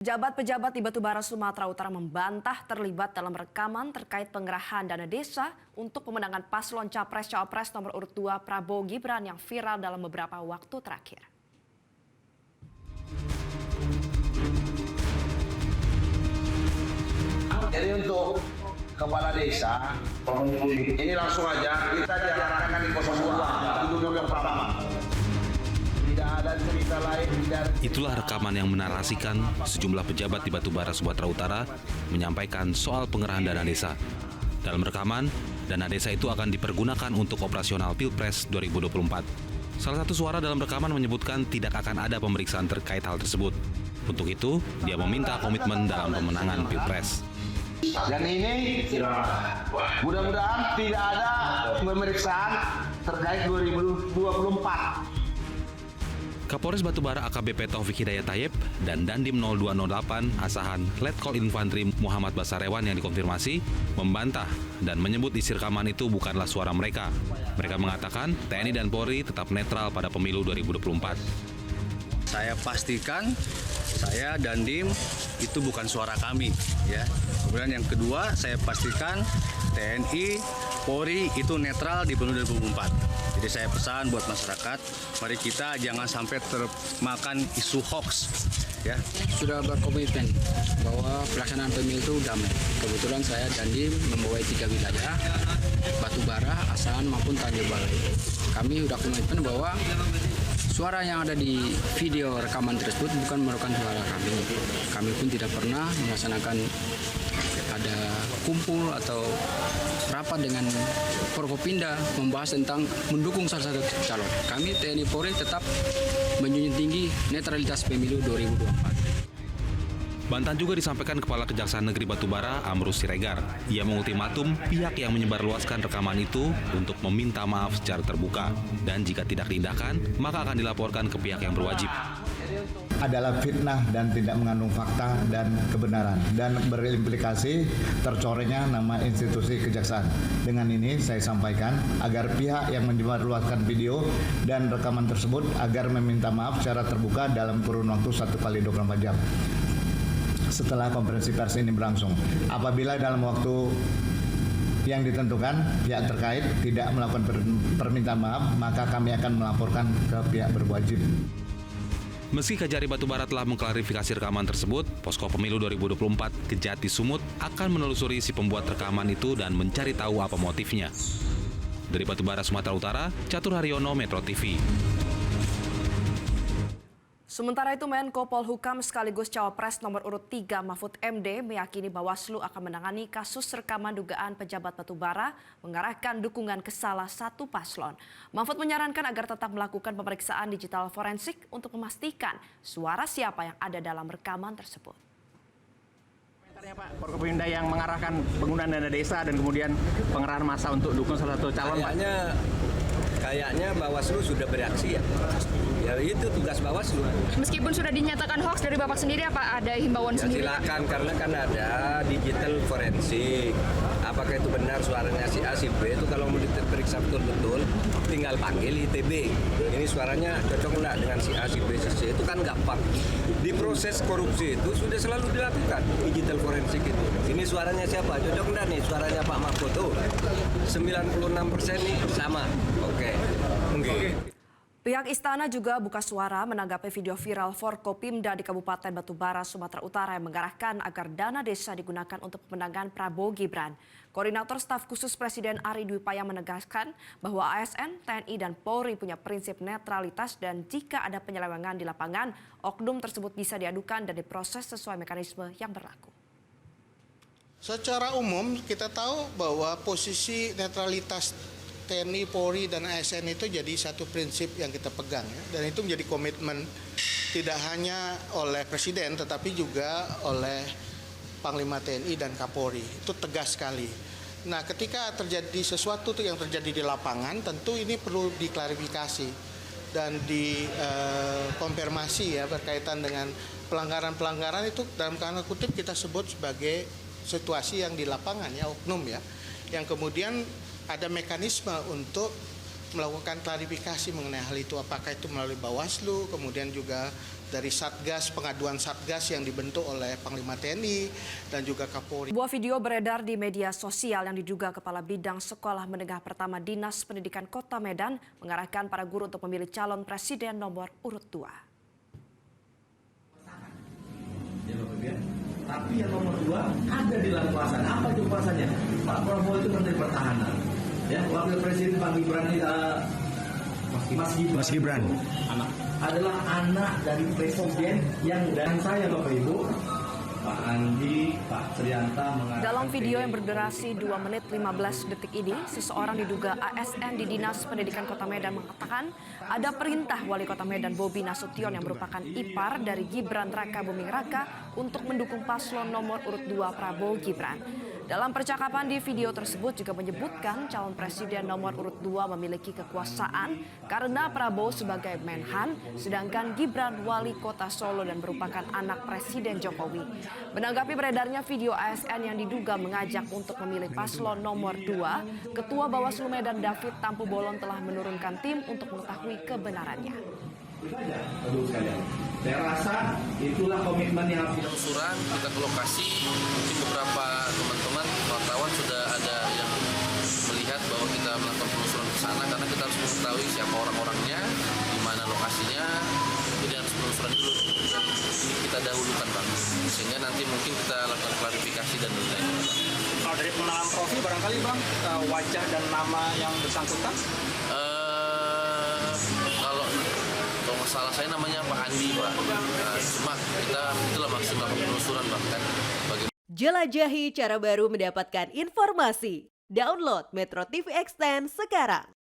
Pejabat-pejabat di Batubara, Sumatera Utara membantah terlibat dalam rekaman terkait pengerahan dana desa untuk pemenangan paslon Capres-Cawapres nomor urut 2 Prabowo Gibran yang viral dalam beberapa waktu terakhir. Jadi untuk kepala desa, ini langsung aja kita diarahkan di 02, duduk yang pertama. Tidak ada cerita lain. Itulah rekaman yang menarasikan sejumlah pejabat di Batubara, Sumatera Utara menyampaikan soal pengerahan dana desa. Dalam rekaman, dana desa itu akan dipergunakan untuk operasional Pilpres 2024. Salah satu suara dalam rekaman menyebutkan tidak akan ada pemeriksaan terkait hal tersebut. Untuk itu, dia meminta komitmen dalam pemenangan Pilpres. Dan ini mudah-mudahan tidak ada pemeriksaan terkait 2024. Kapolres Batubara AKBP Taufik Hidayat Tayyip dan Dandim 0208 Asahan Letkol Infantri Muhammad Basarewan yang dikonfirmasi membantah dan menyebut isi rekaman itu bukanlah suara mereka. Mereka mengatakan TNI dan Polri tetap netral pada pemilu 2024. Saya pastikan saya Dandim itu bukan suara kami, ya. Kemudian yang kedua, saya pastikan TNI, Polri itu netral di pemilu 2024. Jadi saya pesan buat masyarakat, mari kita jangan sampai termakan isu hoax, ya. Sudah berkomitmen bahwa pelaksanaan pemilu itu damai. Kebetulan saya Dandim membawahi 3 wilayah, Batubara, Asahan maupun Tanjung Balai. Kami sudah komitmen bahwa suara yang ada di video rekaman tersebut bukan merupakan suara kami. Kami pun tidak pernah melaksanakan ada kumpul atau rapat dengan Forkopimda membahas tentang mendukung salah satu calon. Kami TNI Polri tetap menjunjung tinggi netralitas pemilu 2024. Bantahan juga disampaikan Kepala Kejaksaan Negeri Batubara, Amrus Siregar. Ia mengultimatum pihak yang menyebarluaskan rekaman itu untuk meminta maaf secara terbuka. Dan jika tidak diindahkan, maka akan dilaporkan ke pihak yang berwajib. Adalah fitnah dan tidak mengandung fakta dan kebenaran dan berimplikasi tercorengnya nama institusi kejaksaan. Dengan ini saya sampaikan agar pihak yang menyebarluaskan video dan rekaman tersebut agar meminta maaf secara terbuka dalam kurun waktu 1 kali 24 jam setelah konferensi pers ini berlangsung. Apabila dalam waktu yang ditentukan pihak terkait tidak melakukan permintaan maaf, maka kami akan melaporkan ke pihak berwajib. Meski Kejari Batubara telah mengklarifikasi rekaman tersebut, Posko Pemilu 2024 Kejati Sumut akan menelusuri si pembuat rekaman itu dan mencari tahu apa motifnya. Dari Batubara, Sumatera Utara, Catur Haryono, Metro TV. Sementara itu, Menko Polhukam sekaligus Cawapres nomor urut 3 Mahfud MD meyakini Bawaslu akan menangani kasus rekaman dugaan pejabat Batubara mengarahkan dukungan ke salah satu paslon. Mahfud menyarankan agar tetap melakukan pemeriksaan digital forensik untuk memastikan suara siapa yang ada dalam rekaman tersebut. Komentarnya Pak, Forkopimda yang mengarahkan penggunaan dana desa dan kemudian pengerahan massa untuk dukung salah satu calon, Pak. Kayaknya Bawaslu sudah bereaksi ya. Ya itu tugas Bawaslu. Meskipun sudah dinyatakan hoax dari Bapak sendiri, apa ada himbauan ya, sendiri? Silakan, karena kan ada digital forensik. Apakah itu benar suaranya si A, si B, itu kalau mau diperiksa betul-betul tinggal panggil ITB. Ini suaranya cocok enggak dengan si A, si B, si C, itu kan gampang. Di proses korupsi itu sudah selalu dilakukan digital forensik itu. Ini suaranya siapa? Cocok enggak nih suaranya Pak Mahfud? Tuh 96% nih sama. Oke. Pihak istana juga buka suara menanggapi video viral Forkopimda di Kabupaten Batubara, Sumatera Utara yang mengarahkan agar dana desa digunakan untuk pemenangan Prabowo Gibran. Koordinator Staf Khusus Presiden Ari Dwi Payang menegaskan bahwa ASN, TNI, dan Polri punya prinsip netralitas dan jika ada penyelewengan di lapangan, oknum tersebut bisa diadukan dan diproses sesuai mekanisme yang berlaku. Secara umum kita tahu bahwa posisi netralitas TNI, Polri, dan ASN itu jadi satu prinsip yang kita pegang, ya. Dan itu menjadi komitmen tidak hanya oleh Presiden tetapi juga oleh Panglima TNI dan Kapolri. Itu tegas sekali. Nah, ketika terjadi sesuatu yang terjadi di lapangan, tentu ini perlu diklarifikasi dan dikonfirmasi ya berkaitan dengan pelanggaran-pelanggaran itu dalam tanda kutip kita sebut sebagai situasi yang di lapangan ya, oknum ya, yang kemudian ada mekanisme untuk melakukan klarifikasi mengenai hal itu, apakah itu melalui Bawaslu, kemudian juga dari Satgas, pengaduan Satgas yang dibentuk oleh Panglima TNI dan juga Kapolri. Sebuah video beredar di media sosial yang diduga Kepala Bidang Sekolah Menengah Pertama Dinas Pendidikan Kota Medan mengarahkan para guru untuk memilih calon presiden nomor urut 2. Tapi yang nomor 2 ada di dalam kekuasaan. Apa itu kekuasaannya? Pak Prabowo itu Menteri Pertahanan. Ya, Wakil Presiden Pak Gibran Mas Gibran adalah anak dari presiden yang dan saya Bapak Ibu, Pak Andi, Pak Trianta mengatakan. Dalam video yang berdurasi 2 menit 15 detik ini, seseorang diduga ASN di Dinas Pendidikan Kota Medan mengatakan ada perintah Wali Kota Medan Bobi Nasution yang merupakan ipar dari Gibran Raka Buming Raka untuk mendukung paslon nomor urut 2 Prabowo Gibran. Dalam percakapan di video tersebut juga menyebutkan calon presiden nomor urut 2 memiliki kekuasaan karena Prabowo sebagai Menhan, sedangkan Gibran wali kota Solo dan merupakan anak Presiden Jokowi. Menanggapi beredarnya video ASN yang diduga mengajak untuk memilih paslon nomor 2, Ketua Bawaslu Medan David Tampu Bolon telah menurunkan tim untuk mengetahui kebenarannya. Saya rasa itulah komitmen yang harus penelusuran, kita ke lokasi, mungkin beberapa teman-teman wartawan sudah ada yang melihat bahwa kita melakukan penelusuran ke sana karena kita harus mengetahui siapa orang-orangnya, di mana lokasinya, jadi harus penelusuran dulu. Ini kita dahulukan Bang, sehingga nanti mungkin kita lakukan klarifikasi dan lain-lain. Kalau dari pengenalan profil barangkali Bang, wajah dan nama yang bersangkutan? Kalau masalah saya namanya Pak Andi Pak, cuma kita itulah maksimal penelusuran bahkan. Jelajahi cara baru mendapatkan informasi. Download Metro TV Extend sekarang.